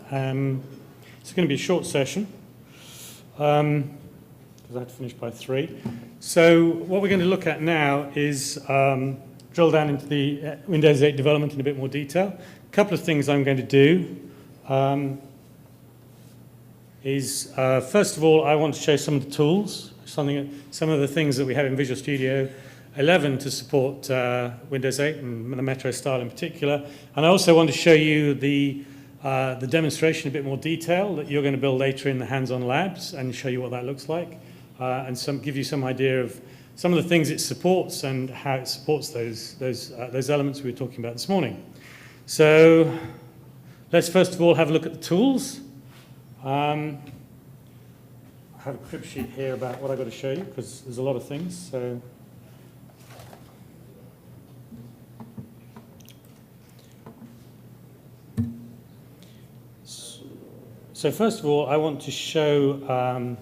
It's going to be a short session because I have to finish by 3. So what we're going to look at now is drill down into the Windows 8 development in a bit more detail. A couple of things I'm going to do is, first of all, I want to show some of the tools, some of the things that we have in Visual Studio 11 to support Windows 8 and the Metro style in particular. And I also want to show you the demonstration in a bit more detail that you're going to build later in the hands-on labs and show you what that looks like, and give you some idea of some of the things it supports and how it supports those elements we were talking about this morning. So let's first of all have a look at the tools. I have a crib sheet here about what I've got to show you because there's a lot of things. So first of all, I want to show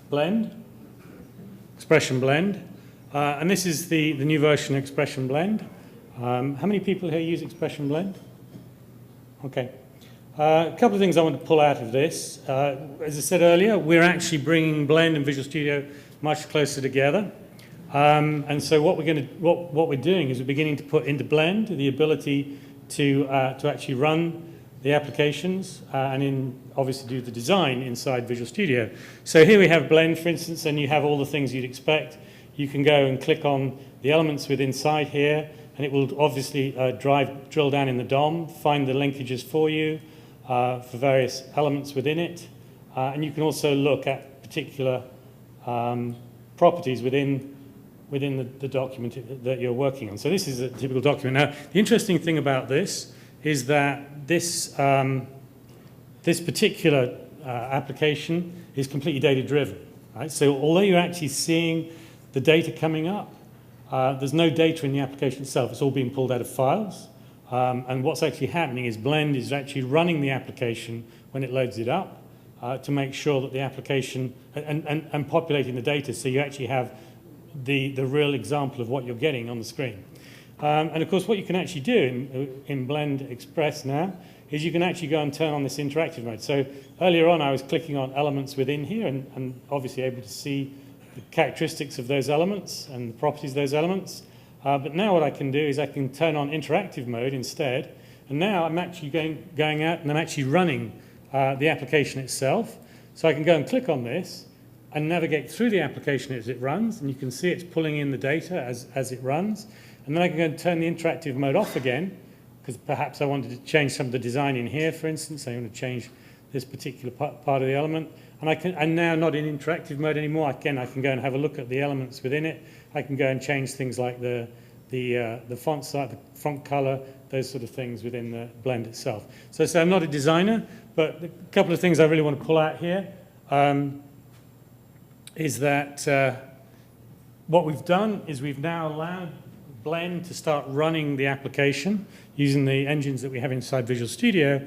Blend, Expression Blend. And this is the new version of Expression Blend. How many people here use Expression Blend? Okay. A couple of things I want to pull out of this. As I said earlier, we're actually bringing Blend and Visual Studio much closer together. And so what we're doing is we're beginning to put into Blend the ability to actually run the applications and obviously do the design inside Visual Studio. So here we have Blend, for instance, and you have all the things you'd expect. You can go and click on the elements within inside here, and it will obviously drill down in the DOM, find the linkages for you for various elements within it. And you can also look at particular properties within the document that you're working on. So this is a typical document. Now, the interesting thing about this is that this particular application is completely data-driven. Right? So although you're actually seeing the data coming up, there's no data in the application itself. It's all being pulled out of files. And what's actually happening is Blend is actually running the application when it loads it up to make sure that the application and populating the data so you actually have the real example of what you're getting on the screen. And of course, what you can actually do in Blend Express now is you can actually go and turn on this interactive mode. So earlier on, I was clicking on elements within here and obviously able to see the characteristics of those elements and the properties of those elements. But now what I can do is I can turn on interactive mode instead. And now I'm actually going out and I'm actually running the application itself. So I can go and click on this and navigate through the application as it runs. And you can see it's pulling in the data as it runs. And then I can go and turn the interactive mode off again, because perhaps I wanted to change some of the design in here, for instance. I want to change this particular part of the element. And I'm now not in interactive mode anymore. Again, I can go and have a look at the elements within it. I can go and change things like the font size, the font color, those sort of things within the Blend itself. So I'm not a designer, but a couple of things I really want to pull out here is that what we've done is we've now allowed Blend to start running the application using the engines that we have inside Visual Studio,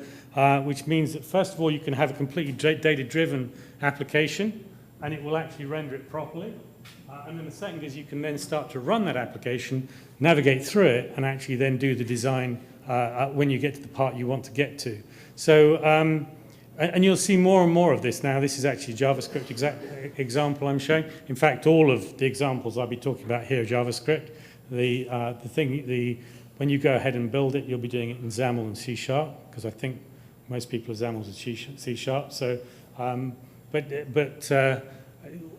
which means that first of all you can have a completely data-driven application and it will actually render it properly. And then the second is you can then start to run that application, navigate through it, and actually then do the design when you get to the part you want to get to. So, and you'll see more and more of this now. This is actually a JavaScript example I'm showing. In fact, all of the examples I'll be talking about here are JavaScript. When you go ahead and build it, you'll be doing it in XAML and C#, because I think most people are XAML and C#. So,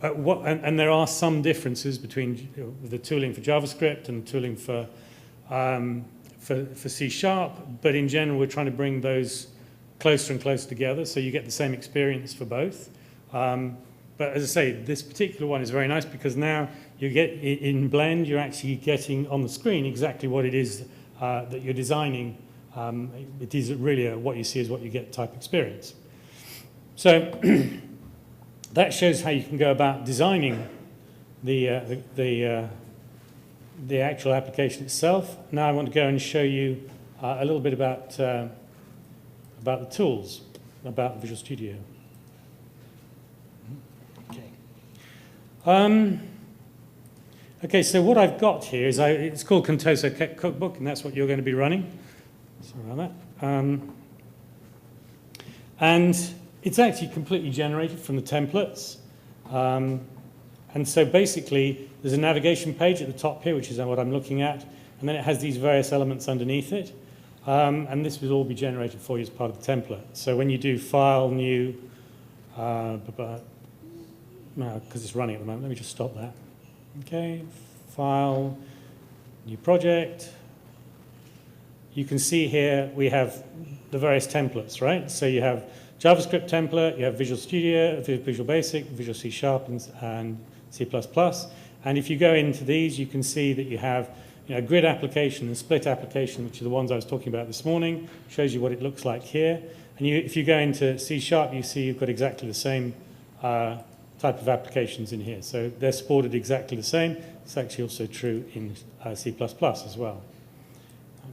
and there are some differences between the tooling for JavaScript and the tooling for C#, but in general, we're trying to bring those closer and closer together so you get the same experience for both. But as I say, this particular one is very nice because now you get in Blend, you're actually getting on the screen exactly what it is that you're designing. It is really what you see is what you get type experience. So that shows how you can go about designing the actual application itself. Now I want to go and show you a little bit about the tools, about Visual Studio. Okay, so what I've got here is it's called Contoso Cookbook, and that's what you're going to be running. Sorry about that. And it's actually completely generated from the templates. And so basically, there's a navigation page at the top here, which is what I'm looking at, and then it has these various elements underneath it. And this will all be generated for you as part of the template. So when you do File, New, because it's running at the moment, let me just stop that. Okay, File, New Project. You can see here we have the various templates, right? So you have JavaScript template, you have Visual Studio, Visual Basic, Visual C#, and C++. And if you go into these, you can see that you have a grid application and split application, which are the ones I was talking about this morning. Shows you what it looks like here. And if you go into C#, you see you've got exactly the same type of applications in here. So they're supported exactly the same. It's actually also true in C++ as well.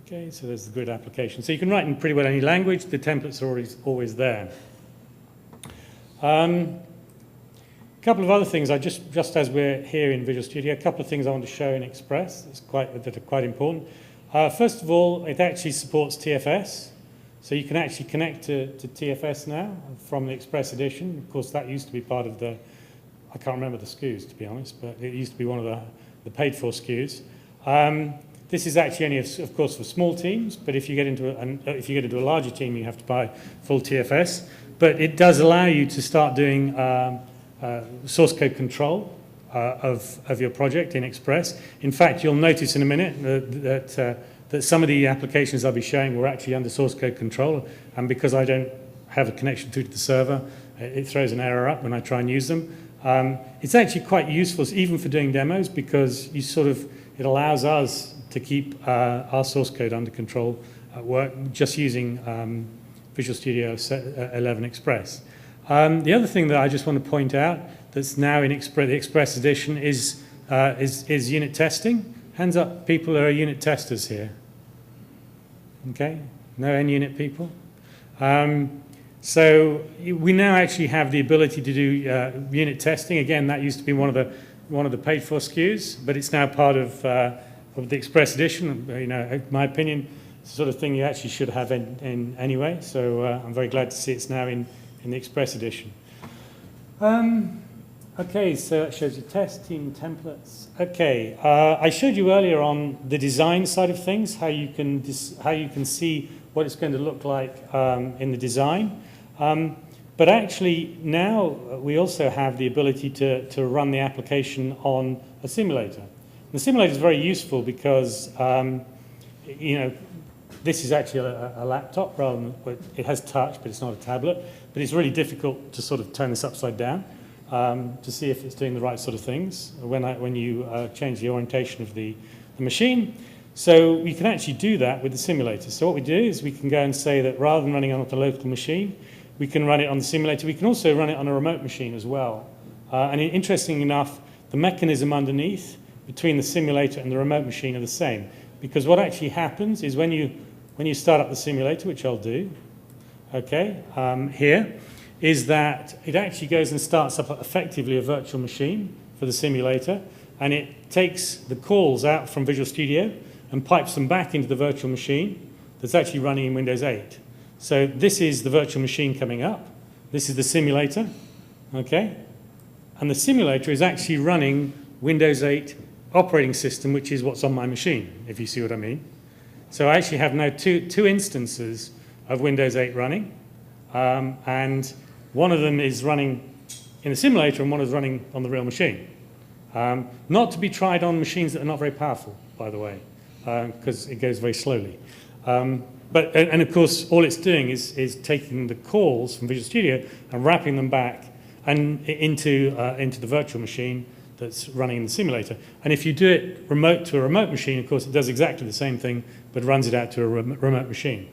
Okay, so there's the grid application. So you can write in pretty well any language. The templates are always there. A couple of other things, just as we're here in Visual Studio, a couple of things I want to show in Express that are quite important. First of all, it actually supports TFS. So you can actually connect to TFS now from the Express edition. Of course, that used to be part of the, I can't remember the SKUs, to be honest, but it used to be one of the paid-for SKUs. This is actually only, of course, for small teams, but if you get into a larger team, you have to buy full TFS. But it does allow you to start doing source code control of your project in Express. In fact, you'll notice in a minute that some of the applications I'll be showing were actually under source code control, and because I don't have a connection through to the server, it throws an error up when I try and use them. It's actually quite useful, even for doing demos, because it allows us to keep our source code under control at work, just using Visual Studio 11 Express. The other thing that I just want to point out that's now in the Express edition is unit testing. Hands up, people who are unit testers here. Okay, no NUnit people. So we now actually have the ability to do unit testing. Again, that used to be one of the paid-for SKUs, but it's now part of the Express edition. In my opinion, it's the sort of thing you actually should have in anyway. So I'm very glad to see it's now in the Express edition. Okay, so that shows you test team templates. Okay, I showed you earlier on the design side of things, how you can see what it's going to look like in the design. But actually now we also have the ability to run the application on a simulator. The simulator is very useful because this is actually a laptop rather than, it has touch, but it's not a tablet. But it's really difficult to sort of turn this upside down to see if it's doing the right sort of things when you change the orientation of the machine. So we can actually do that with the simulator. So what we do is we can go and say that rather than running on a local machine, we can run it on the simulator. We can also run it on a remote machine as well. And interestingly enough, the mechanism underneath between the simulator and the remote machine are the same. Because what actually happens is when you start up the simulator, which I'll do, okay, here, is that it actually goes and starts up effectively a virtual machine for the simulator, and it takes the calls out from Visual Studio and pipes them back into the virtual machine that's actually running in Windows 8. So this is the virtual machine coming up. This is the simulator, okay? And the simulator is actually running Windows 8 operating system, which is what's on my machine, if you see what I mean. So I actually have now two instances of Windows 8 running, and one of them is running in the simulator and one is running on the real machine. Not to be tried on machines that are not very powerful, by the way, because it goes very slowly. And of course, all it's doing is taking the calls from Visual Studio and wrapping them back and into the virtual machine that's running in the simulator. And if you do it remote to a remote machine, of course, it does exactly the same thing, but runs it out to a remote machine.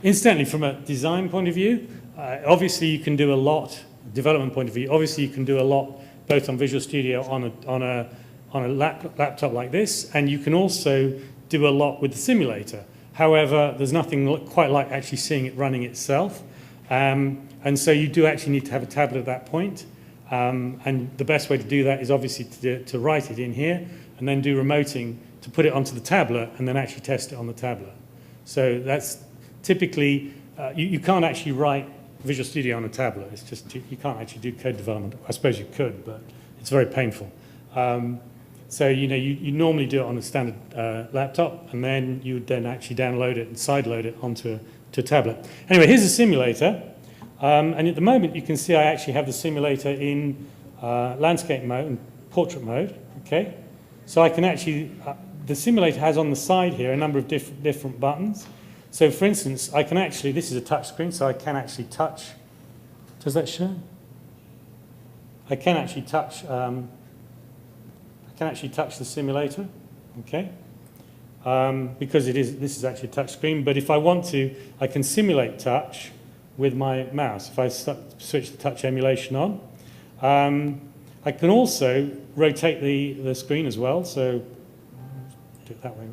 Incidentally, from a design point of view, obviously you can do a lot, development point of view, obviously you can do a lot both on Visual Studio on a laptop like this, and you can also do a lot with the simulator. However, there's nothing quite like actually seeing it running itself. And so you do actually need to have a tablet at that point. And the best way to do that is obviously to write it in here and then do remoting to put it onto the tablet and then actually test it on the tablet. So that's typically, you can't actually write Visual Studio on a tablet. It's just, you can't actually do code development. I suppose you could, but it's very painful. So, you normally do it on a standard laptop, and then you would then actually download it and sideload it onto a tablet. Anyway, here's a simulator. And at the moment, you can see I actually have the simulator in landscape mode and portrait mode. Okay, so I can actually, the simulator has on the side here a number of different buttons. So, for instance, I can actually, this is a touch screen, so I can actually touch. Does that show? I can actually touch. The simulator. Okay. Because this is actually a touch screen. But if I want to, I can simulate touch with my mouse. If I switch the touch emulation on, I can also rotate the screen as well. So do it that way.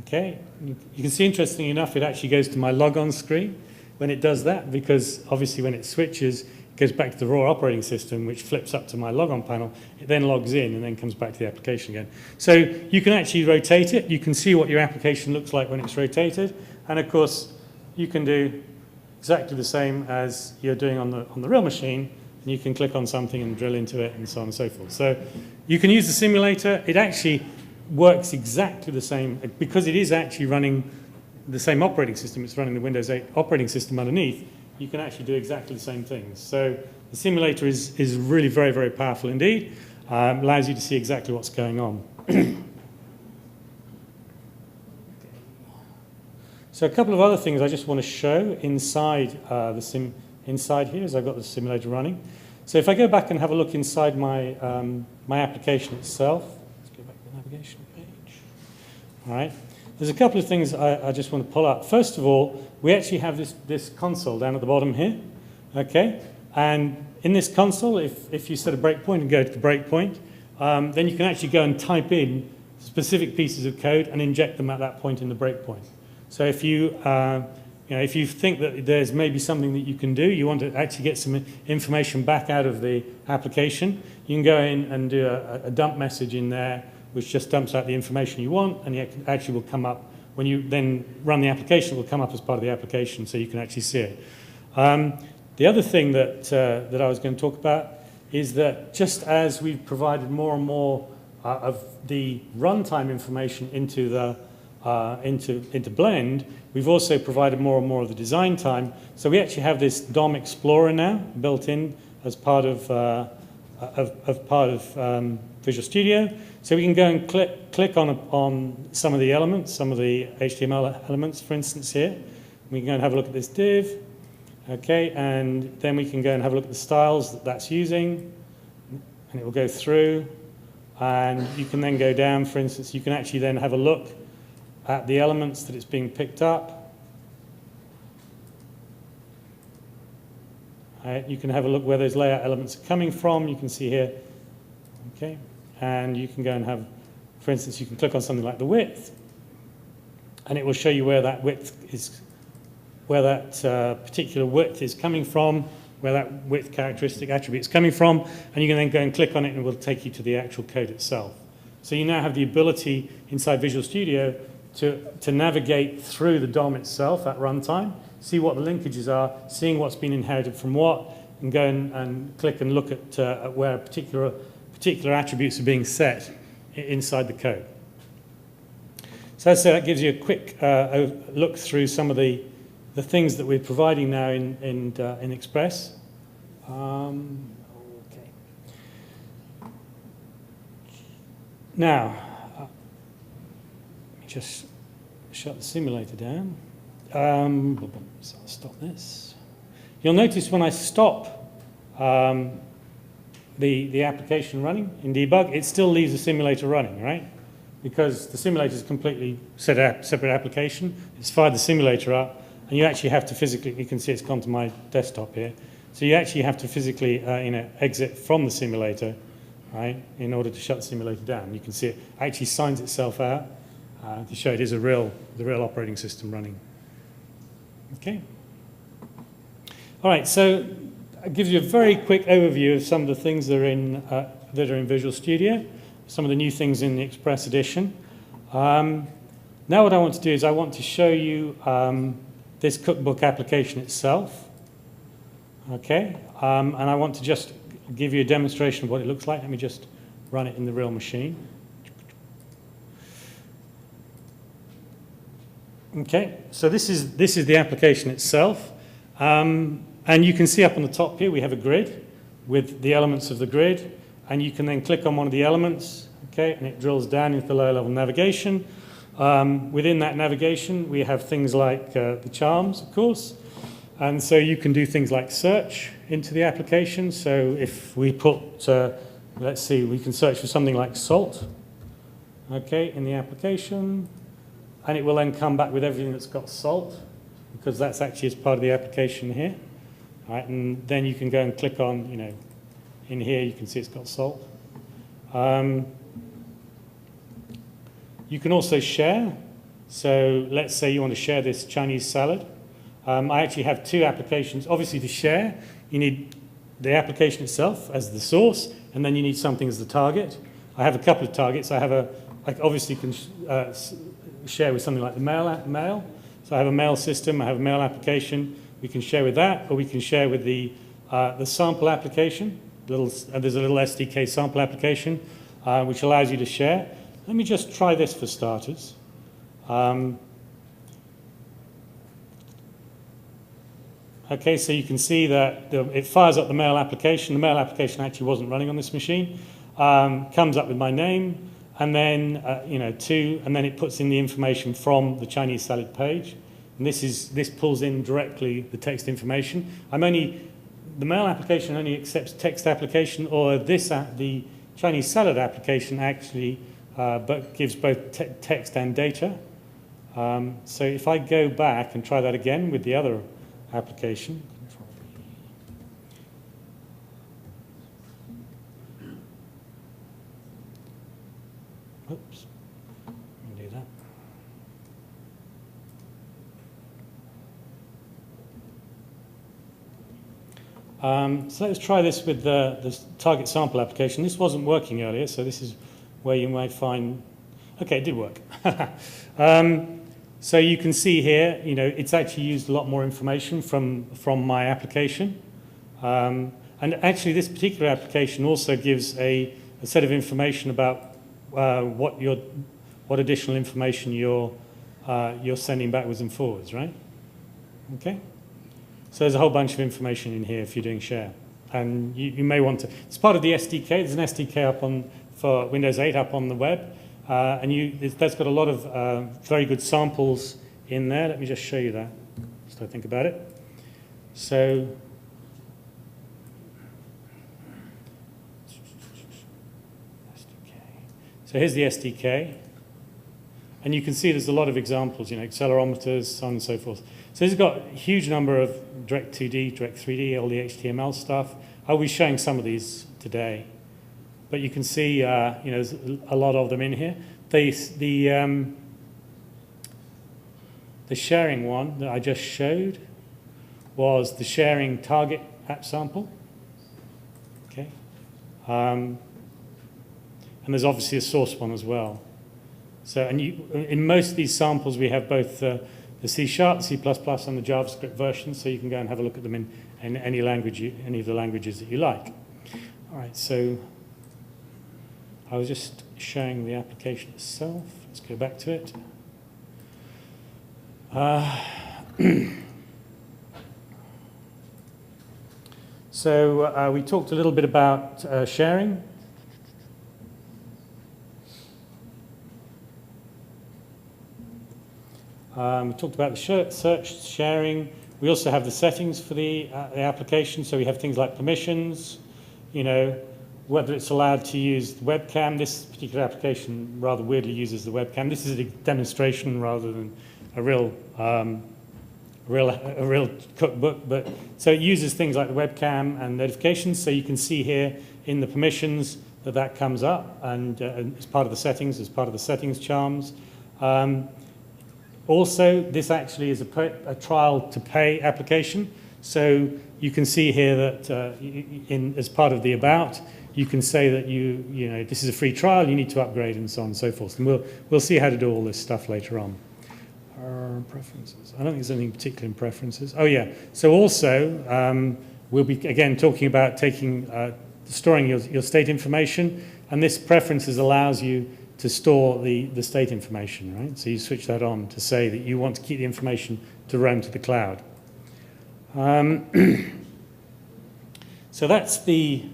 Okay, you can see, interestingly enough, it actually goes to my logon screen when it does that, because obviously when it switches, it goes back to the raw operating system, which flips up to my logon panel. It then logs in and then comes back to the application again. So you can actually rotate it. You can see what your application looks like when it's rotated. And of course, you can do exactly the same as you're doing on the real machine. And you can click on something and drill into it and so on and so forth. So you can use the simulator. It actually works exactly the same, because it is actually running the same operating system. It's running the Windows 8 operating system underneath. You can actually do exactly the same things. So the simulator is really very, very powerful indeed. Allows you to see exactly what's going on. So a couple of other things I just want to show inside inside here, as I've got the simulator running. So if I go back and have a look inside my my application itself, let's go back to the navigation page. All right. There's a couple of things I just want to pull up. First of all, we actually have this console down at the bottom here, okay? And in this console, if you set a breakpoint and go to the breakpoint, then you can actually go and type in specific pieces of code and inject them at that point in the breakpoint. So if if you think that there's maybe something that you can do, you want to actually get some information back out of the application, you can go in and do a dump message in there, which just dumps out the information you want, and it actually will come up. When you then run the application, it will come up as part of the application, so you can actually see it. The other thing that I was going to talk about is that just as we've provided more and more of the runtime information into Blend, we've also provided more and more of the design time. So we actually have this DOM Explorer now built in as part of Visual Studio. So we can go and click on some of the elements, some of the HTML elements, for instance, here. We can go and have a look at this div. Okay, and then we can go and have a look at the styles that's using, and it will go through. And you can then go down, for instance, you can actually then have a look at the elements that it's being picked up. You can have a look where those layout elements are coming from. You can see here, okay. And you can go and have, for instance, you can click on something like the width, and it will show you where that width is, where that particular width is coming from, where that width characteristic attribute is coming from, and you can then go and click on it and it will take you to the actual code itself. So you now have the ability inside Visual Studio to navigate through the DOM itself at runtime, see what the linkages are, seeing what's been inherited from what, and go and click and look at where particular attributes are being set inside the code. So as I say, that gives you a quick look through some of the things that we're providing now in Express. Okay. Now, let me just shut the simulator down. So I'll stop this. You'll notice when I stop the application running in debug, it still leaves the simulator running, right? Because the simulator is a completely separate application. It's fired the simulator up, and you actually have to physically, you can see it's gone to my desktop here, so you actually have to physically exit from the simulator, right, in order to shut the simulator down. You can see it actually signs itself out to show it is the real operating system running. Okay. All right, so it gives you a very quick overview of some of the things that are in Visual Studio, some of the new things in the Express edition. Now what I want to do is I want to show you this cookbook application itself. Okay, and I want to just give you a demonstration of what it looks like. Let me just run it in the real machine. Okay, so this is the application itself. And you can see up on the top here we have a grid with the elements of the grid, and you can then click on one of the elements, okay, and it drills down into the lower-level navigation. Within that navigation, we have things like the charms, of course, and so you can do things like search into the application. So if we put, let's see, we can search for something like salt, okay, in the application, and it will then come back with everything that's got salt, because that's actually as part of the application here. All right, and then you can go and click on, you know, in here you can see it's got salt. You can also share. So let's say you want to share this Chinese salad. I actually have two applications. Obviously, to share, you need the application itself as the source, and then you need something as the target. I have a couple of targets. I obviously can share with something like the mail. So I have a mail system. I have a mail application. We can share with that, or we can share with the sample application. There's a little SDK sample application, which allows you to share. Let me just try this for starters. Okay, so you can see that it fires up the mail application. The mail application actually wasn't running on this machine. Comes up with my name, and then and then it puts in the information from the Chinese salad page. And this pulls in directly the text information. The mail application only accepts text application, or the Chinese salad application actually but gives both text and data. So if I go back and try that again with the other application, oops, let me do that. So let's try this with the target sample application. This wasn't working earlier, so this is where you might find, okay, it did work. So you can see here, it's actually used a lot more information from my application. And actually this particular application also gives a set of information about what additional information you're sending backwards and forwards, right? Okay. So there's a whole bunch of information in here if you're doing share. And you may want to, it's part of the SDK. There's an SDK for Windows 8 up on the web. And that's got a lot of very good samples in there. Let me just show you that, so I think about it. So here's the SDK. And you can see there's a lot of examples, accelerometers, so on and so forth. So this has got a huge number of direct 2D, direct 3D, all the HTML stuff. I'll be showing some of these today. But you can see, there's a lot of them in here. The sharing one that I just showed was the sharing target app sample. Okay. And there's obviously a source one as well. So, in most of these samples, we have both the C#, the C++, and the JavaScript versions, so you can go and have a look at them in any language, any of the languages that you like. All right, so I was just showing the application itself. Let's go back to it. So we talked a little bit about sharing. We talked about the search, sharing. We also have the settings for the application. So we have things like permissions, whether it's allowed to use the webcam. This particular application rather weirdly uses the webcam. This is a demonstration rather than a real cookbook. But so it uses things like the webcam and notifications. So you can see here in the permissions that comes up, and as part of the settings, as part of the settings charms. Also, this actually is a trial to pay application. So you can see here that as part of the about, you can say that you know, this is a free trial, you need to upgrade and so on and so forth. And we'll see how to do all this stuff later on. Preferences. I don't think there's anything particular in preferences. Oh yeah, so also we'll be again talking about storing your state information, and this preferences allows you to store the state information, right? So you switch that on to say that you want to keep the information to roam to the cloud. So that's the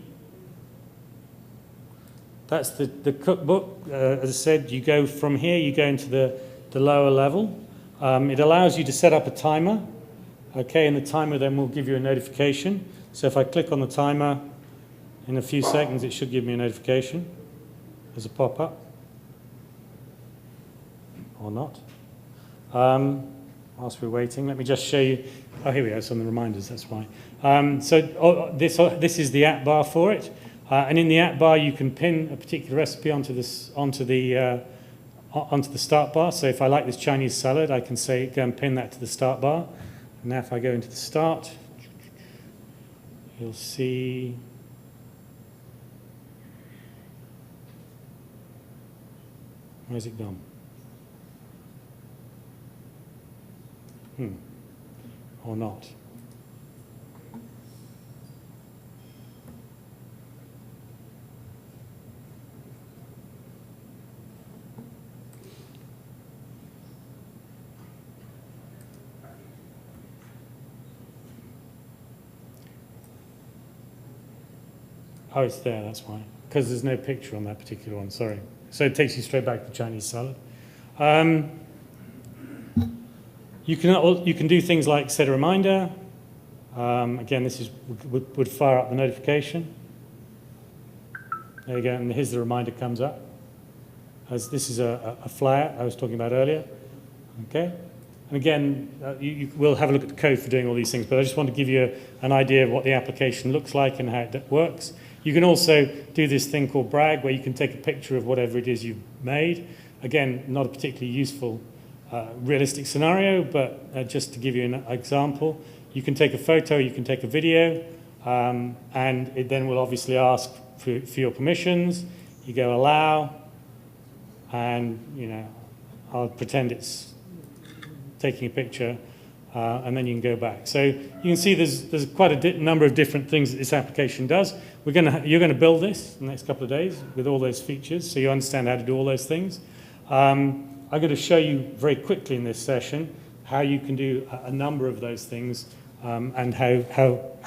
cookbook. As I said, you go from here, you go into the lower level. It allows you to set up a timer, okay, and the timer then will give you a notification. So if I click on the timer, in a few seconds it should give me a notification as a pop-up, or not. Whilst we're waiting, let me just show you. Oh, here we go, it's on the reminders, that's why. This is the app bar for it, and in the app bar you can pin a particular recipe onto the start bar. So if I like this Chinese salad, I can say go and pin that to the start bar. And now if I go into the start, you'll see where's it gone? Or not. Oh, it's there, that's why. Because there's no picture on that particular one, sorry. So it takes you straight back to Chinese salad. You can do things like set a reminder. Again, this would fire up the notification. There you go, and here's the reminder comes up. As this is a flyer I was talking about earlier. Okay, and again, we'll have a look at the code for doing all these things, but I just want to give you an idea of what the application looks like and how it works. You can also do this thing called brag, where you can take a picture of whatever it is you've made. Again, not a particularly useful realistic scenario, but just to give you an example, you can take a photo, you can take a video, and it then will obviously ask for your permissions. You go allow, and you know, I'll pretend it's taking a picture, and then you can go back. So you can see there's quite a number of different things that this application does. You're going to build this in the next couple of days with all those features, so you understand how to do all those things. I'm going to show you very quickly in this session how you can do a number of those things, and how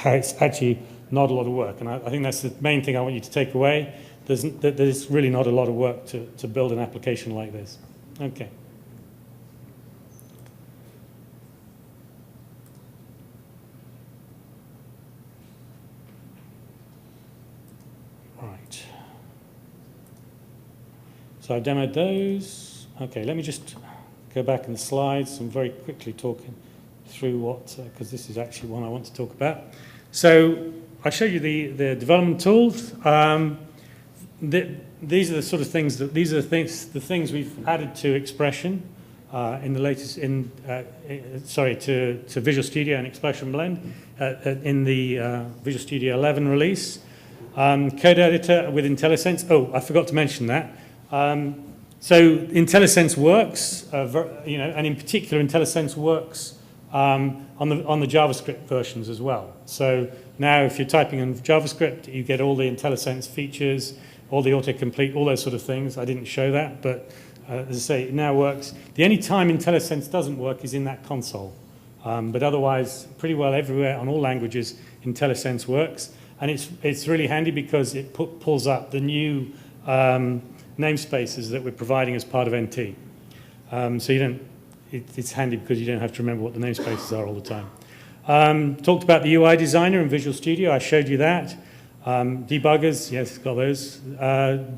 it's actually not a lot of work. And I think that's the main thing I want you to take away. There's really not a lot of work to build an application like this. Okay. Right. So I've demoed those. Okay, let me just go back in the slides and very quickly talking through what, because this is actually one I want to talk about. So I showed you the development tools. These are the sort of things the things we've added to Expression in the latest to Visual Studio and Expression Blend in the Visual Studio 11 release. Code editor with IntelliSense. Oh, I forgot to mention that. So IntelliSense works, and in particular IntelliSense works on the JavaScript versions as well. So now if you're typing in JavaScript, you get all the IntelliSense features, all the autocomplete, all those sort of things. I didn't show that, but as I say, it now works. The only time IntelliSense doesn't work is in that console. But otherwise, pretty well everywhere on all languages, IntelliSense works. And it's really handy because it pulls up the new namespaces that we're providing as part of NT. So you don't, it's handy because you don't have to remember what the namespaces are all the time. Talked about the UI designer in Visual Studio, I showed you that. Debuggers, yes, it's got those.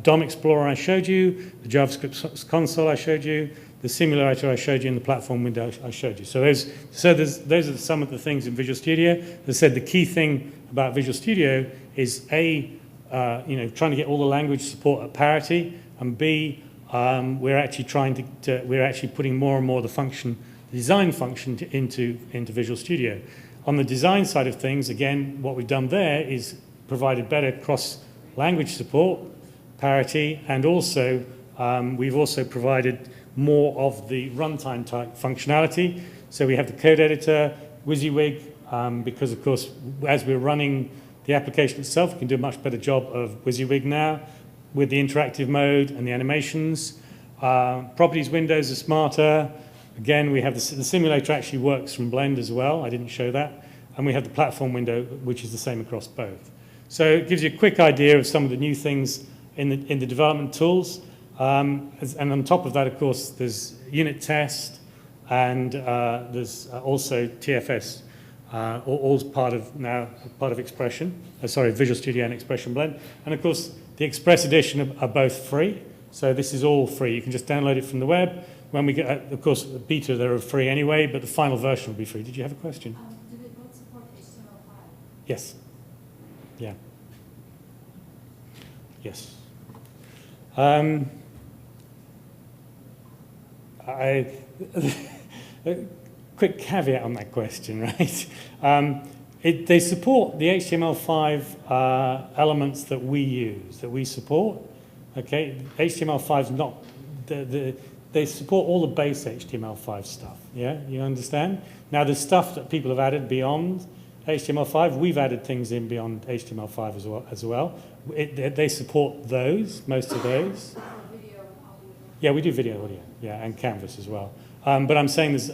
DOM Explorer I showed you, the JavaScript console I showed you, the simulator I showed you, and the platform window I showed you. So those are some of the things in Visual Studio. As I said, the key thing about Visual Studio is trying to get all the language support at parity, and B, we're actually we're actually putting more and more of the design function into Visual Studio. On the design side of things, again, what we've done there is provided better language support, parity, and also we've also provided more of the runtime type functionality. So we have the code editor, WYSIWYG, because of course, as we're running the application itself, we can do a much better job of WYSIWYG now with the interactive mode and the animations. Properties windows are smarter. Again, we have the simulator actually works from Blend as well. I didn't show that. And we have the platform window, which is the same across both. So it gives you a quick idea of some of the new things in the development tools. And on top of that, of course, there's unit test, and there's also TFS, all part of Expression. Visual Studio and Expression Blend. And of course, the Express Edition are both free. So this is all free. You can just download it from the web. When we get, of course, beta, they're free anyway, but the final version will be free. Did you have a question? Do they both support HTML5? Yes. Yeah. Yes. Quick caveat on that question, right? They support the HTML5 elements that we use, that we support. Okay, HTML5 is not they support all the base HTML5 stuff. Yeah, you understand? Now, the stuff that people have added beyond HTML5, we've added things in beyond HTML5 as well. They support those, most of those. Video and audio. Yeah, we do video, audio, yeah, and Canvas as well. But I'm saying this.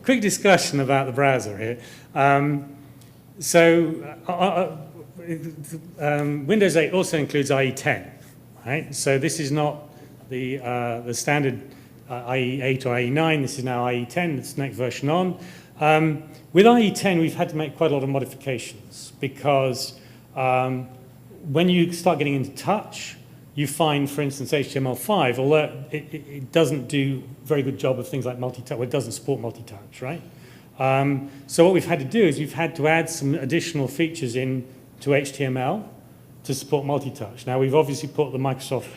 Quick discussion about the browser here. Windows 8 also includes IE10, right? So this is not the standard IE8 or IE9. This is now IE10. It's the next version on. With IE10, we've had to make quite a lot of modifications because when you start getting into touch, you find, for instance, HTML5, although it doesn't do a very good job of things like multi-touch, well, it doesn't support multi-touch, right? So what we've had to do is we've had to add some additional features in to HTML to support multi-touch. Now, we've obviously put the Microsoft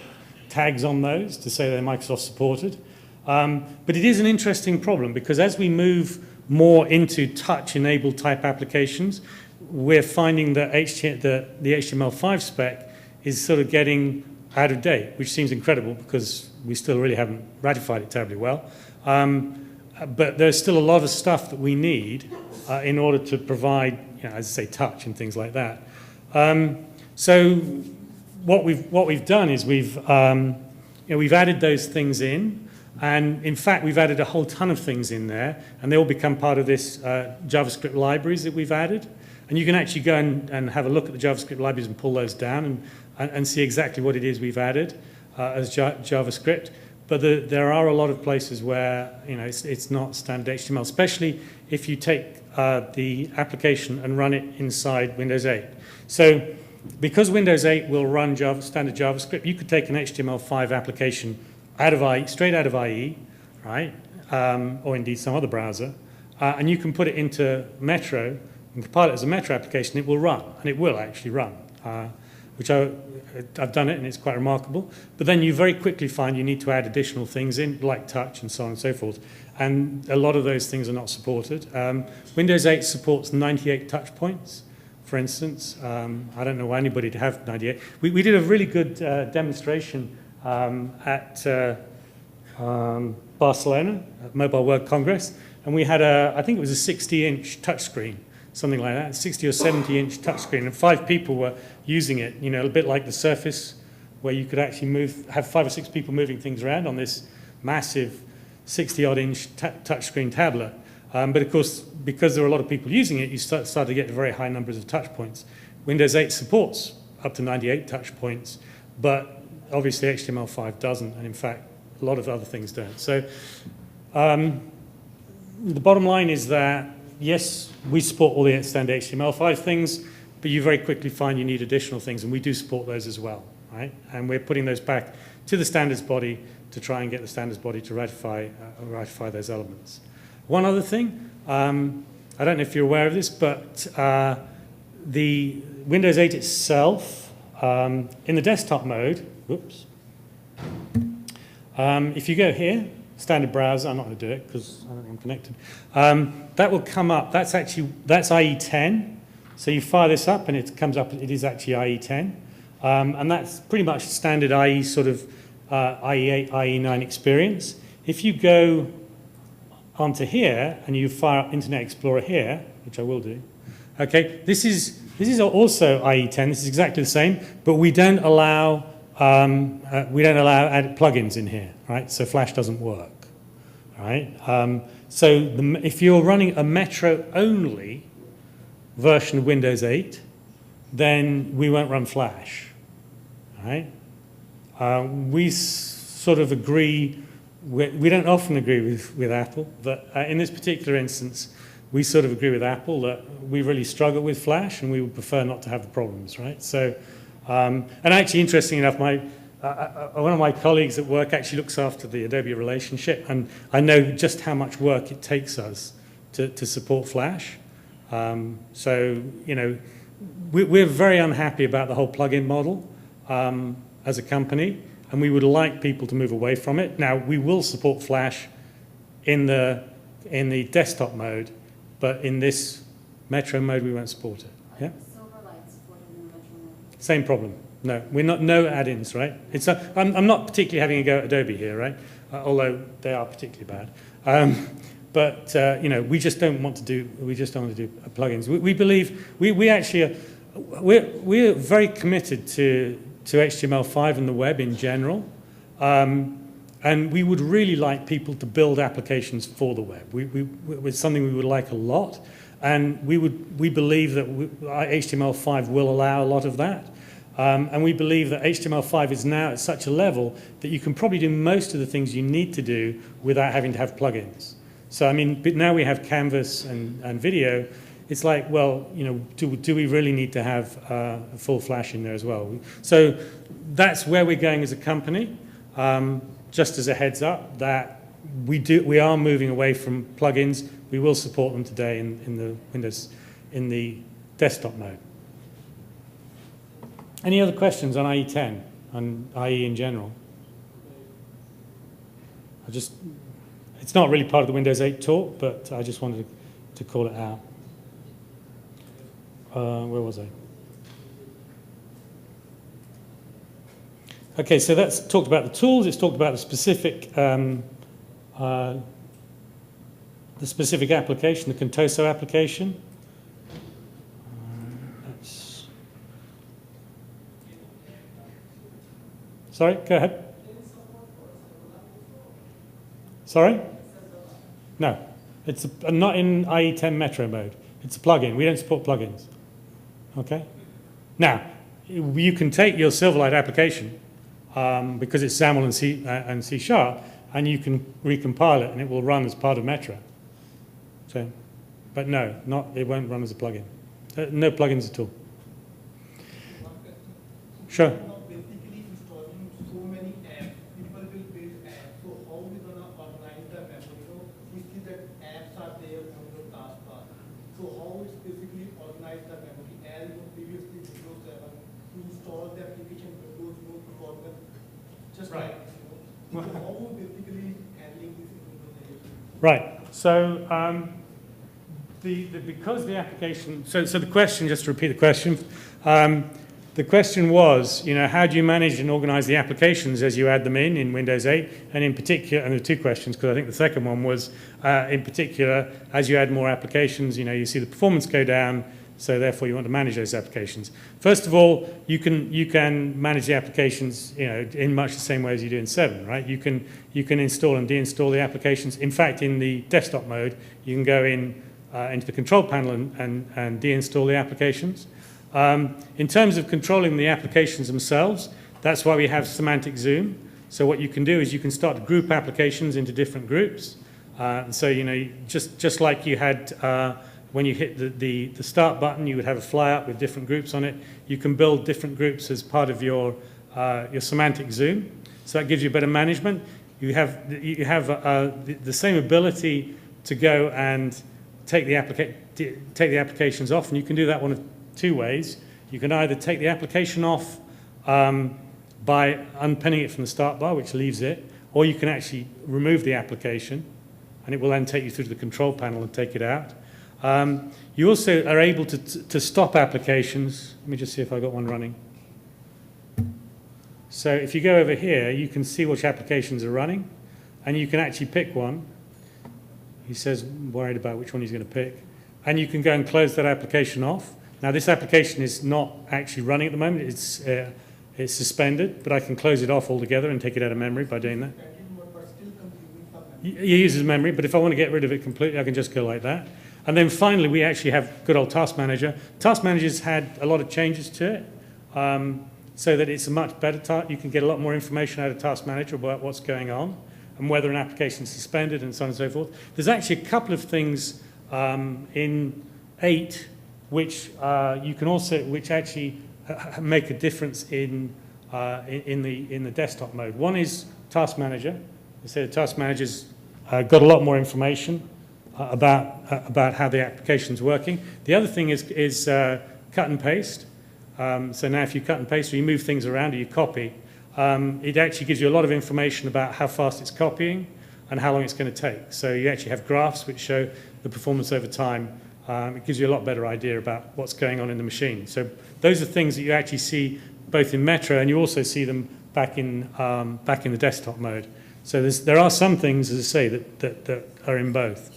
tags on those to say they're Microsoft supported. But it is an interesting problem because as we move more into touch-enabled type applications, we're finding that the HTML5 spec is sort of getting out of date, which seems incredible because we still really haven't ratified it terribly well. But there's still a lot of stuff that we need in order to provide, as I say, touch and things like that. So what we've done is we've added those things in, and in fact we've added a whole ton of things in there, and they all become part of this JavaScript libraries that we've added. And you can actually go and have a look at the JavaScript libraries and pull those down and see exactly what it is we've added as JavaScript. But there are a lot of places where it's not standard HTML, especially if you take the application and run it inside Windows 8. So because Windows 8 will run standard JavaScript, you could take an HTML5 application straight out of IE, right, or indeed some other browser, and you can put it into Metro and compile it as a Metro application. It will run, and it will actually run, which I've done it, and it's quite remarkable. But then you very quickly find you need to add additional things in, like touch and so on and so forth. And a lot of those things are not supported. Windows 8 supports 98 touch points, for instance. I don't know why anybody would have 98. We did a really good demonstration at Barcelona, at Mobile World Congress, and we had I think it was a 60-inch touchscreen, something like that, 60 or 70-inch touchscreen, and 5 people were using it, a bit like the Surface, where you could actually have 5 or 6 people moving things around on this massive 60-odd-inch touchscreen tablet. But of course, because there are a lot of people using it, you start to get very high numbers of touch points. Windows 8 supports up to 98 touch points, but obviously HTML5 doesn't, and in fact, a lot of other things don't. So the bottom line is that, yes, we support all the standard HTML5 things, but you very quickly find you need additional things, and we do support those as well, right? And we're putting those back to the standards body to try and get the standards body to ratify those elements. One other thing, I don't know if you're aware of this, but the Windows 8 itself, in the desktop mode, whoops, if you go here, standard browser, I'm not going to do it because I don't think I'm connected, that will come up. That's IE10, So you fire this up and it comes up, it is actually IE10. And that's pretty much standard IE sort of IE8, IE9 experience. If you go onto here and you fire up Internet Explorer here, which I will do, okay, this is also IE10. This is exactly the same, but we don't allow add plugins in here, right? So Flash doesn't work, right? If you're running a Metro only version of Windows 8, then we won't run Flash, right? We sort of agree. We don't often agree with Apple, but in this particular instance, we sort of agree with Apple that we really struggle with Flash and we would prefer not to have the problems, right? So, and actually, interestingly enough, one of my colleagues at work actually looks after the Adobe relationship, and I know just how much work it takes us to support Flash. So, you know, we're very unhappy about the whole plugin model as a company, and we would like people to move away from it. Now, we will support Flash in the desktop mode, but in this Metro mode, we won't support it. Yeah. Silverlight supported in Metro mode. Same problem. No, we're not. No add-ins, right? I'm not particularly having a go at Adobe here, right? Although they are particularly bad. But you know, we just don't want to do. We just don't want to do plugins. We believe we actually are. We're very committed to HTML5 and the web in general, and we would really like people to build applications for the web. It's something we would like a lot, and we believe that HTML5 will allow a lot of that. And we believe that HTML5 is now at such a level that you can probably do most of the things you need to do without having to have plugins. So, I mean, but now we have Canvas and video. It's like, well, you know, do we really need to have full Flash in there as well? So that's where we're going as a company. Just as a heads up, that we are moving away from plugins. We will support them today in the Windows, in the desktop mode. Any other questions on IE10, on IE in general? It's not really part of the Windows 8 talk, but I just wanted to call it out. Where was I? Okay, so that's talked about the tools. It's talked about the specific application, the contoso application. Sorry, go ahead. Sorry? No, it's not in IE10 Metro mode. It's a plugin. We don't support plugins. Okay? Now, you can take your Silverlight application because it's XAML and C Sharp, and you can recompile it, and it will run as part of Metro. So, but no, it won't run as a plugin. No plugins at all. Sure. Right. So because the application. So the question, just to repeat the question, the question was, you know, how do you manage and organize the applications as you add them in Windows 8, and in particular, and there are two questions because I think the second one was, in particular, as you add more applications, you know, you see the performance go down. So therefore, you want to manage those applications. First of all, you can manage the applications, you know, in much the same way as you do in 7, right? You can install and deinstall the applications. In fact, in the desktop mode, you can go into the control panel and deinstall the applications. In terms of controlling the applications themselves, that's why we have semantic zoom. So what you can do is you can start to group applications into different groups. So you know, just like you had. When you hit the start button, you would have a flyout with different groups on it. You can build different groups as part of your semantic zoom. So that gives you better management. You have the same ability to go and take the applications off, and you can do that one of two ways. You can either take the application off by unpinning it from the start bar, which leaves it, or you can actually remove the application, and it will then take you through to the control panel and take it out. You also are able to stop applications. Let me just see if I've got one running. So if you go over here, you can see which applications are running, and you can actually pick one. He says worried about which one he's going to pick. And you can go and close that application off. Now, this application is not actually running at the moment. It's suspended, but I can close it off altogether and take it out of memory by doing that. It uses memory, but if I want to get rid of it completely, I can just go like that. And then finally, we actually have good old Task Manager. Task Manager's had a lot of changes to it, so that it's a much better you can get a lot more information out of Task Manager about what's going on and whether an application is suspended and so on and so forth. There's actually a couple of things in 8 which you can also, which actually make a difference in the desktop mode. One is Task Manager. I say the Task Manager's got a lot more information about how the application's working. The other thing is cut and paste. So now if you cut and paste or you move things around or you copy, it actually gives you a lot of information about how fast it's copying and how long it's going to take. So you actually have graphs which show the performance over time. It gives you a lot better idea about what's going on in the machine. So those are things that you actually see both in Metro, and you also see them back in the desktop mode. So there are some things, as I say, that are in both.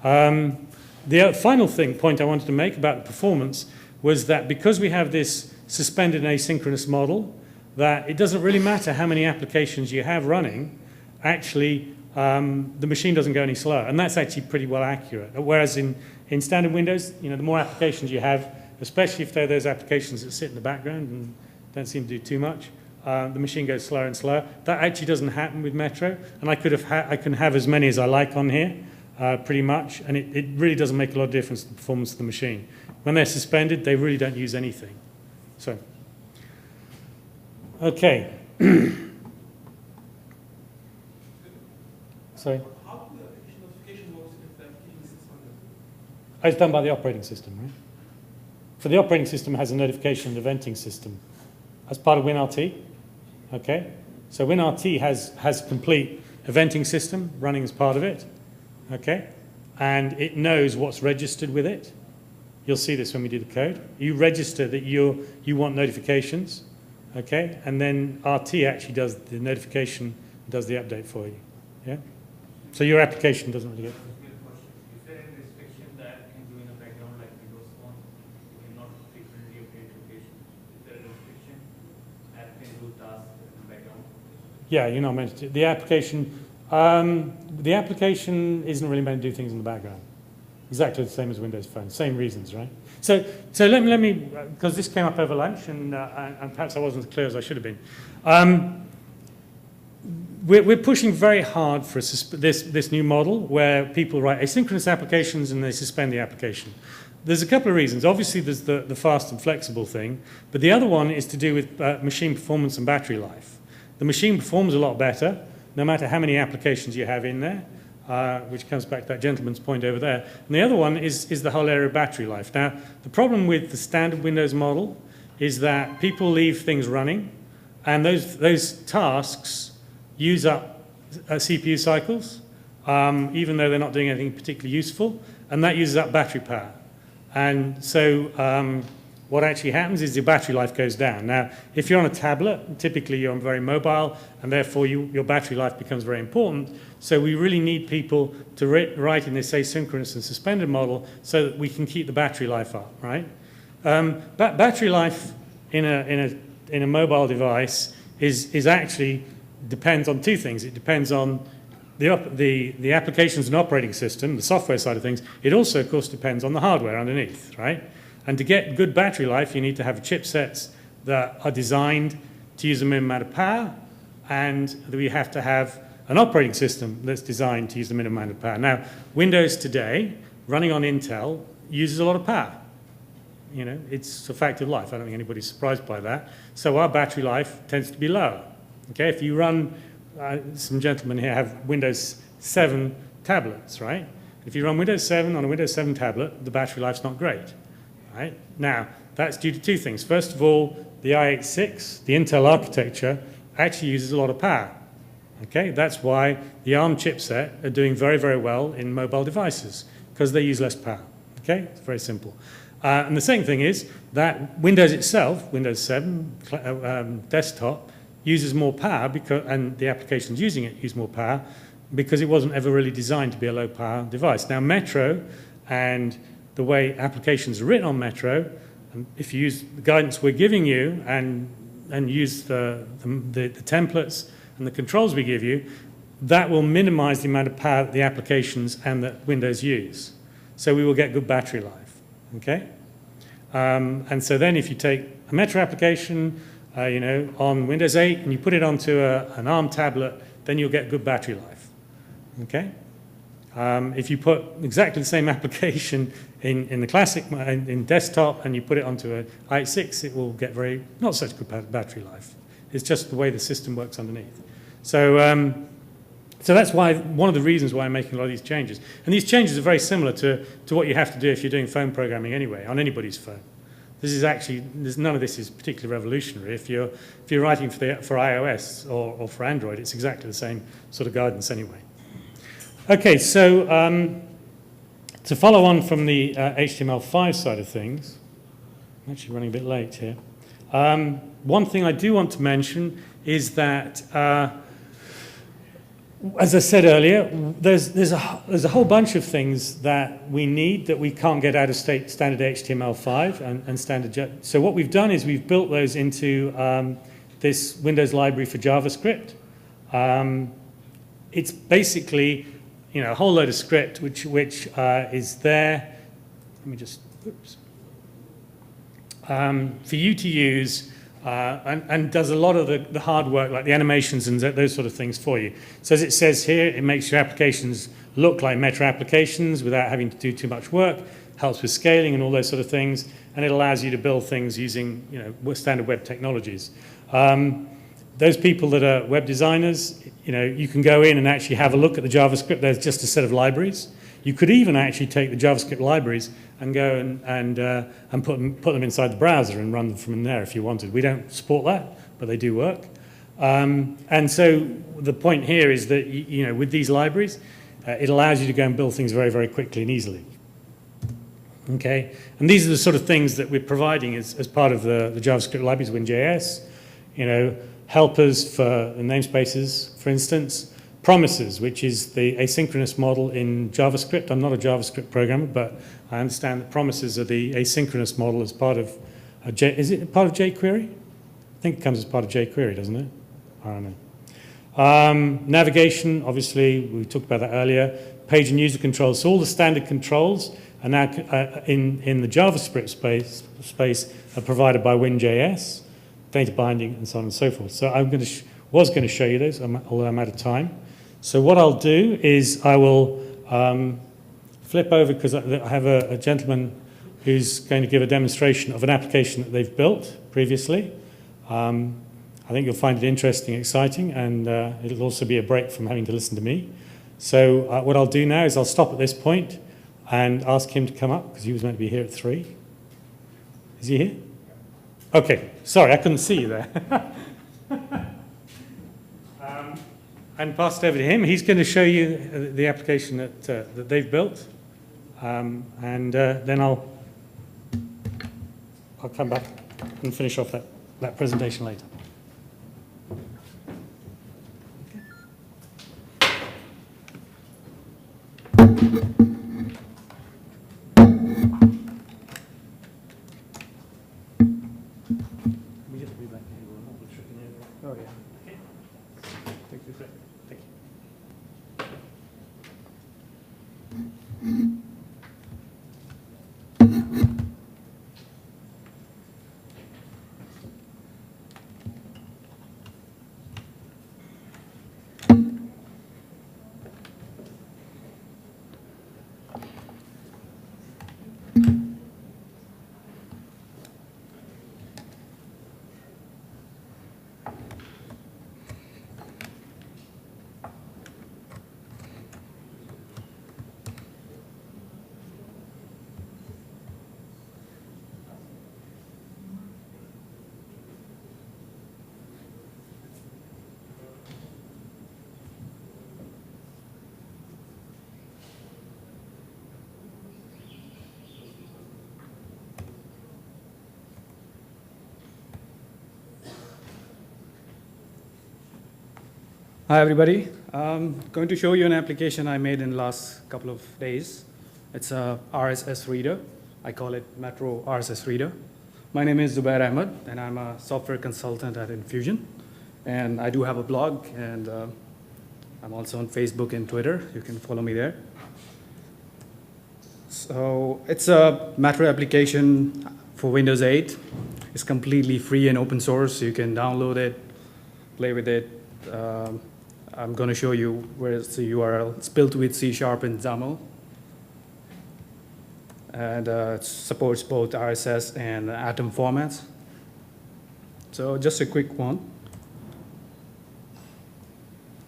The final point I wanted to make about the performance was that because we have this suspended and asynchronous model, that it doesn't really matter how many applications you have running, actually the machine doesn't go any slower. And that's actually pretty well accurate. Whereas in standard Windows, the more applications you have, especially if they're those applications that sit in the background and don't seem to do too much, the machine goes slower and slower. That actually doesn't happen with Metro. And I can have as many as I like on here, pretty much. And it really doesn't make a lot of difference to the performance of the machine. When they're suspended, they really don't use anything. So, okay. Sorry? How do the application notification works if the application is suspended? It's done by the operating system, right? So the operating system has a notification and eventing system as part of WinRT. Okay? So WinRT has a complete eventing system running as part of it. Okay? And it knows what's registered with it. You'll see this when we do the code. You register that you want notifications, okay? And then RT actually does the notification, does the update for you, yeah? So your application doesn't really get... Is there any restriction that can do in the background like Windows Phone? You cannot frequently update applications. Is there a restriction that can do tasks in the background? Yeah, you're not meant to. The application isn't really meant to do things in the background. Exactly the same as Windows Phone, same reasons, right? So let me because this came up over lunch, and perhaps I wasn't as clear as I should have been. We're pushing very hard for this new model where people write asynchronous applications and they suspend the application. There's a couple of reasons. Obviously, there's the fast and flexible thing, but the other one is to do with machine performance and battery life. The machine performs a lot better, no matter how many applications you have in there. Which comes back to that gentleman's point over there. And the other one is the whole area of battery life. Now, the problem with the standard Windows model is that people leave things running, and those tasks use up CPU cycles, even though they're not doing anything particularly useful, and that uses up battery power. And so what actually happens is your battery life goes down. Now, if you're on a tablet, typically you're very mobile, and therefore your battery life becomes very important. So we really need people to write in this asynchronous and suspended model so that we can keep the battery life up, right? Battery life in a mobile device is actually depends on two things. It depends on the applications and operating system, the software side of things. It also, of course, depends on the hardware underneath, right? And to get good battery life, you need to have chipsets that are designed to use a minimum amount of power, and we have to have an operating system that's designed to use the minimum amount of power. Now, Windows today, running on Intel, uses a lot of power. It's a fact of life. I don't think anybody's surprised by that. So our battery life tends to be lower. Okay, if you run, some gentlemen here have Windows 7 tablets, right? If you run Windows 7 on a Windows 7 tablet, the battery life's not great. Right? Now, that's due to two things. First of all, the i86, the Intel architecture, actually uses a lot of power. Okay? That's why the ARM chipset are doing very, very well in mobile devices, because they use less power. Okay, it's very simple. And the second thing is that Windows itself, Windows 7 desktop, uses more power and the applications using it use more power because it wasn't ever really designed to be a low power device. Now Metro and the way applications are written on Metro, and if you use the guidance we're giving you and use the templates and the controls we give you, that will minimize the amount of power that the applications and that Windows use. So we will get good battery life, okay? And so then if you take a Metro application, on Windows 8 and you put it onto an ARM tablet, then you'll get good battery life, okay? If you put exactly the same application in the classic, in desktop, and you put it onto an i6, it will get not such good battery life. It's just the way the system works underneath. So that's one of the reasons why I'm making a lot of these changes. And these changes are very similar to what you have to do if you're doing phone programming anyway, on anybody's phone. None of this is particularly revolutionary. If you're writing for iOS or for Android, it's exactly the same sort of guidance anyway. Okay, so to follow on from the HTML5 side of things, I'm actually running a bit late here. One thing I do want to mention is that as I said earlier, there's a whole bunch of things that we need that we can't get out of standard HTML5 and standard. So what we've done is we've built those into this Windows library for JavaScript. It's basically a whole load of script which is there. Let me just for you to use. And does a lot of the hard work, like the animations and those sort of things for you. So as it says here, it makes your applications look like Metro applications without having to do too much work, helps with scaling and all those sort of things, and it allows you to build things using standard web technologies. Those people that are web designers, you can go in and actually have a look at the JavaScript. There's just a set of libraries. You could even actually take the JavaScript libraries and go and put them inside the browser and run them from in there if you wanted. We don't support that, but they do work. And so the point here is that with these libraries, it allows you to go and build things very, very quickly and easily. Okay, and these are the sort of things that we're providing as part of the JavaScript libraries, WinJS. Helpers for the namespaces, for instance. Promises, which is the asynchronous model in JavaScript. I'm not a JavaScript programmer, but I understand that promises are the asynchronous model as part of is it part of jQuery? I think it comes as part of jQuery, doesn't it? I don't know. Navigation, obviously, we talked about that earlier. Page and user controls. So all the standard controls are now in the JavaScript space are provided by WinJS, data binding, and so on and so forth. So was going to show you those, although I'm out of time. So what I'll do is I will flip over because I have a gentleman who's going to give a demonstration of an application that they've built previously. I think you'll find it interesting, exciting, and it'll also be a break from having to listen to me. So what I'll do now is I'll stop at this point and ask him to come up because he was meant to be here at 3. Is he here? Okay, sorry, I couldn't see you there. And pass it over to him. He's going to show you the application that they've built, and then I'll come back and finish off that presentation later. Oh yeah. Okay. Thank you. Thank you. Hi, everybody. I'm going to show you an application I made in the last couple of days. It's a RSS Reader. I call it Metro RSS Reader. My name is Zubair Ahmed, and I'm a software consultant at Infusion. And I do have a blog, and I'm also on Facebook and Twitter. You can follow me there. So it's a Metro application for Windows 8. It's completely free and open source. You can download it, play with it. I'm going to show you where's the URL. It's built with C# and XAML. And it supports both RSS and Atom formats. So just a quick one.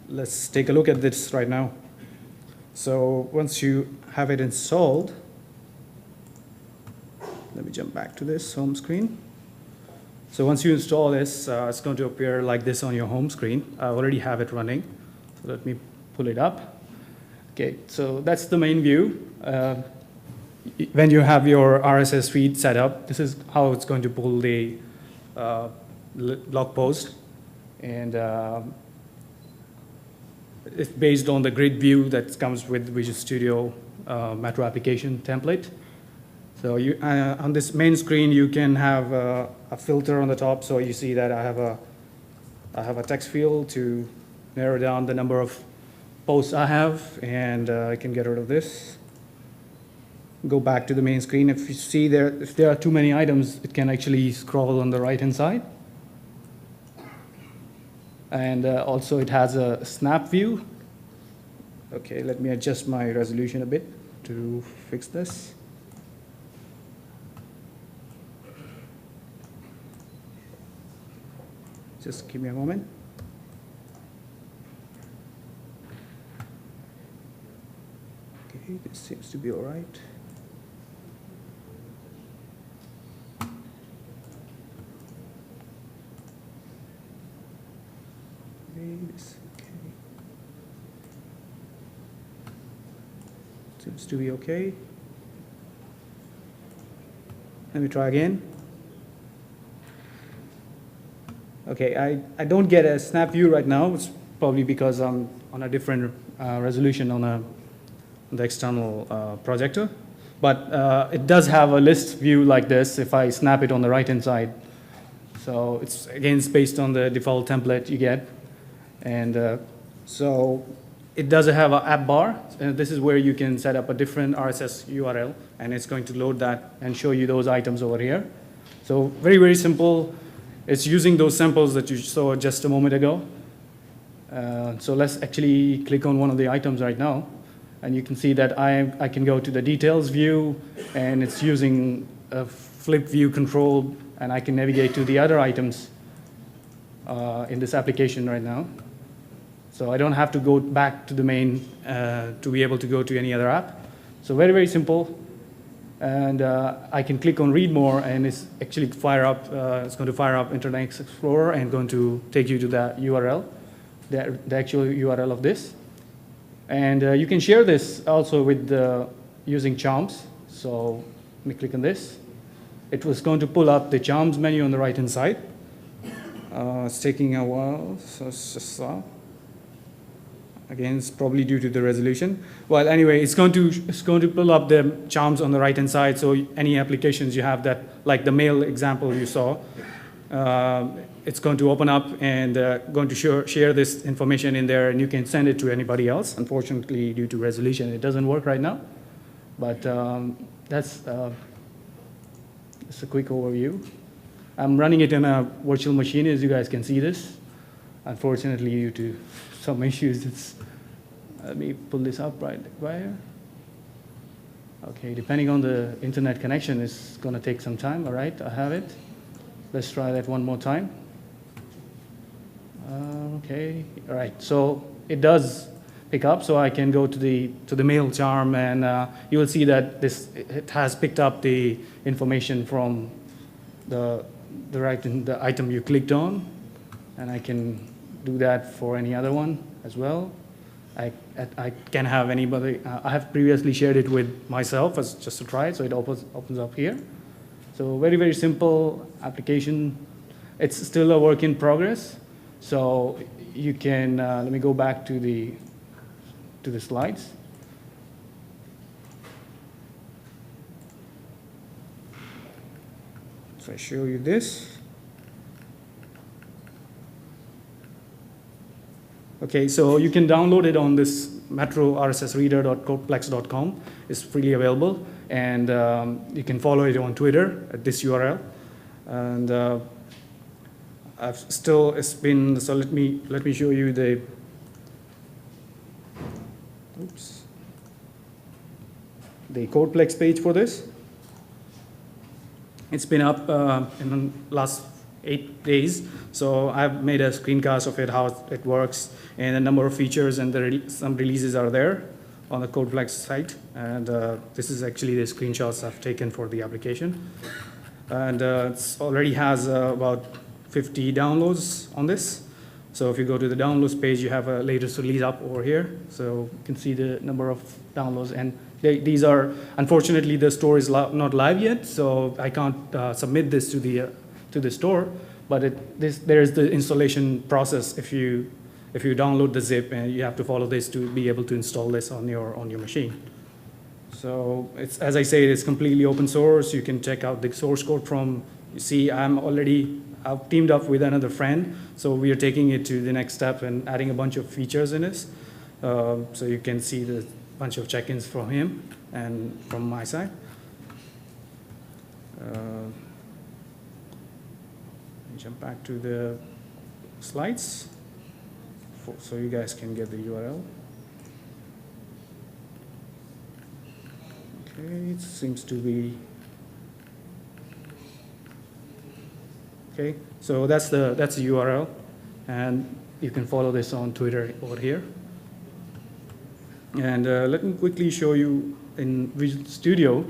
Let's take a look at this right now. So once you have it installed, let me jump back to this home screen. So once you install this, it's going to appear like this on your home screen. I already have it running. So let me pull it up. Okay, so that's the main view. When you have your RSS feed set up, this is how it's going to pull the blog post. And it's based on the grid view that comes with Visual Studio Metro application template. So you, on this main screen, you can have a filter on the top. So you see that I have a text field to narrow down the number of posts I have, and I can get rid of this. Go back to the main screen. If you see if there are too many items, it can actually scroll on the right-hand side. And also it has a snap view. Okay, let me adjust my resolution a bit to fix this. Just give me a moment. Okay, this seems to be all right. Okay. Seems to be okay. Let me try again. Okay, I don't get a snap view right now. It's probably because I'm on a different resolution on the external projector. But it does have a list view like this if I snap it on the right-hand side. So it's, again, it's based on the default template you get. And so it does have an app bar. And this is where you can set up a different RSS URL. And it's going to load that and show you those items over here. So very, very simple. It's using those samples that you saw just a moment ago. So let's actually click on one of the items right now. And you can see that I can go to the details view, and it's using a flip view control, and I can navigate to the other items in this application right now. So I don't have to go back to the main to be able to go to any other app. So very, very simple. And I can click on read more, and it's actually it's going to fire up Internet Explorer and going to take you to that URL, the actual URL of this. And you can share this also with using charms. So let me click on this. It was going to pull up the charms menu on the right-hand side. It's taking a while, so it's just again, it's probably due to the resolution. Well, anyway, it's going to pull up the charms on the right-hand side. So any applications you have that, like the mail example you saw, it's going to open up and going to share this information in there, and you can send it to anybody else. Unfortunately, due to resolution, it doesn't work right now. But that's a quick overview. I'm running it in a virtual machine, as you guys can see this. Unfortunately, due to some issues, let me pull this up right here. Okay, depending on the internet connection, it's going to take some time. All right, I have it. Let's try that one more time. Okay, all right. So it does pick up. So I can go to the mail charm, and you will see that it has picked up the information from the item you clicked on, and I can do that for any other one as well. I can have anybody. I have previously shared it with myself as just to try it, so it opens up here. So very, very simple application. It's still a work in progress. So you can, let me go back to the slides. So I show you this. Okay, so you can download it on this metro rssreader.codeplex.com. It's freely available, and you can follow it on Twitter at this URL. And it's been, so let me show you the, the Codeplex page for this. It's been up in the last 8 days, so I've made a screencast of it, how it works, and the number of features, and some releases are there on the Codeplex site. And this is actually the screenshots I've taken for the application. And it already has about 50 downloads on this. So if you go to the downloads page, you have a latest release up over here. So you can see the number of downloads. And these are, unfortunately, the store is not live yet, so I can't submit this to the store. But there is the installation process. If you download the zip, and you have to follow this to be able to install this on your machine. So it's, as I say, it's completely open source. You can check out the source code from. You see, I've teamed up with another friend, so we are taking it to the next step and adding a bunch of features in this. So you can see the bunch of check-ins from him and from my side. Let me jump back to the slides so you guys can get the URL. Okay, it seems to be okay. So that's the URL, and you can follow this on Twitter over here. And let me quickly show you in Visual Studio.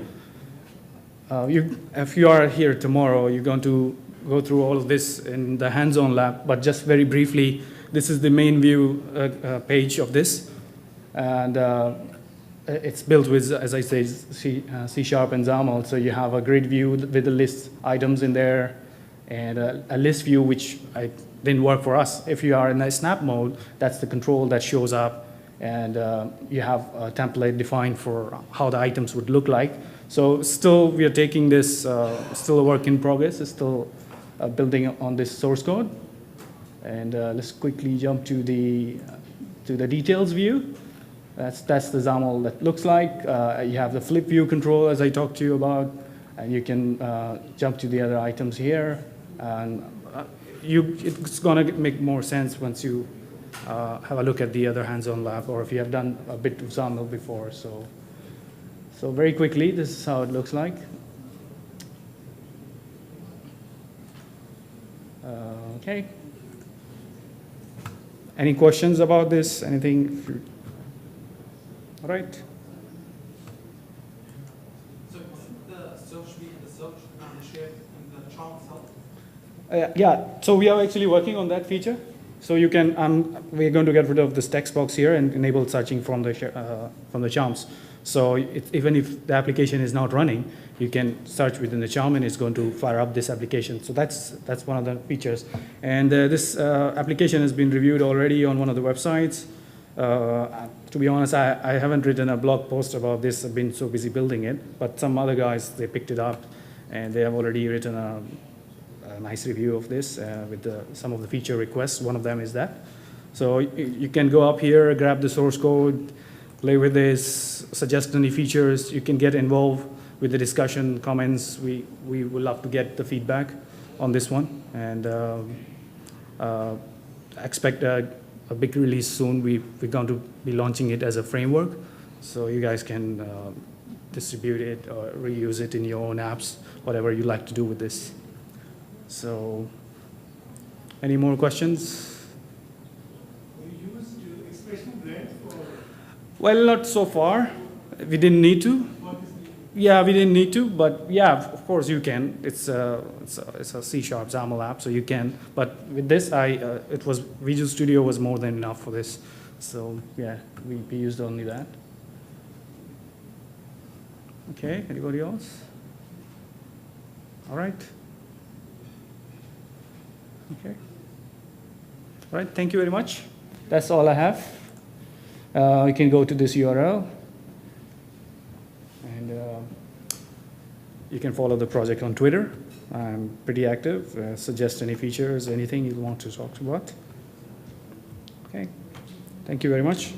If you are here tomorrow, you're going to go through all of this in the hands-on lab. But just very briefly, this is the main view page of this, and it's built with, as I say, C# and XAML. So you have a grid view with the list items in there, and a list view, which didn't work for us. If you are in a snap mode, that's the control that shows up, and you have a template defined for how the items would look like. So still, we are taking this, still a work in progress. It's still building on this source code. And let's quickly jump to the details view. That's the XAML that looks like. You have the flip view control, as I talked to you about, and you can jump to the other items here. And it's going to make more sense once you have a look at the other hands-on lab, or if you have done a bit of XAML before. So very quickly, this is how it looks like. Okay. Any questions about this? Anything? All right. So isn't the search and the share and the chart itself? Yeah, so we are actually working on that feature. So you can, we're going to get rid of this text box here and enable searching from the charms. So even if the application is not running, you can search within the charm, and it's going to fire up this application. So that's one of the features. And this application has been reviewed already on one of the websites. To be honest, I haven't written a blog post about this. I've been so busy building it. But some other guys, they picked it up, and they have already written a nice review of this with some of the feature requests. One of them is that. So you can go up here, grab the source code, play with this, suggest any features. You can get involved with the discussion, comments. We would love to get the feedback on this one, and expect a big release soon. We're going to be launching it as a framework, so you guys can distribute it or reuse it in your own apps, whatever you like to do with this. So, any more questions? You used expression blend for Well, not so far. We didn't need to. what is the Yeah, we didn't need to, but yeah, of course you can. It's a C# XAML app, so you can. But with this, it was Visual Studio was more than enough for this. So yeah, we used only that. Okay, anybody else? All right. Okay. All right, thank you very much. That's all I have. You can go to this URL, and you can follow the project on Twitter. I'm pretty active. Suggest any features, anything you want to talk about. Okay, thank you very much.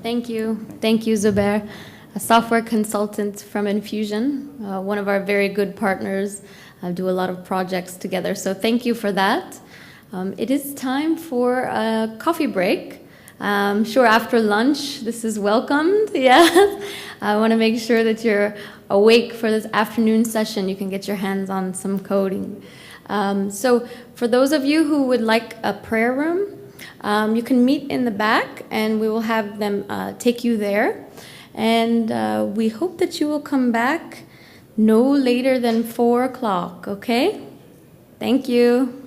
Thank you. Thank you, Zubair, a software consultant from Infusion, one of our very good partners. Do a lot of projects together. So thank you for that. It is time for a coffee break. Sure, after lunch, this is welcomed. Yeah. I want to make sure that you're awake for this afternoon session. You can get your hands on some coding. So for those of you who would like a prayer room, you can meet in the back, and we will have them take you there. And we hope that you will come back no later than 4 o'clock, okay? Thank you.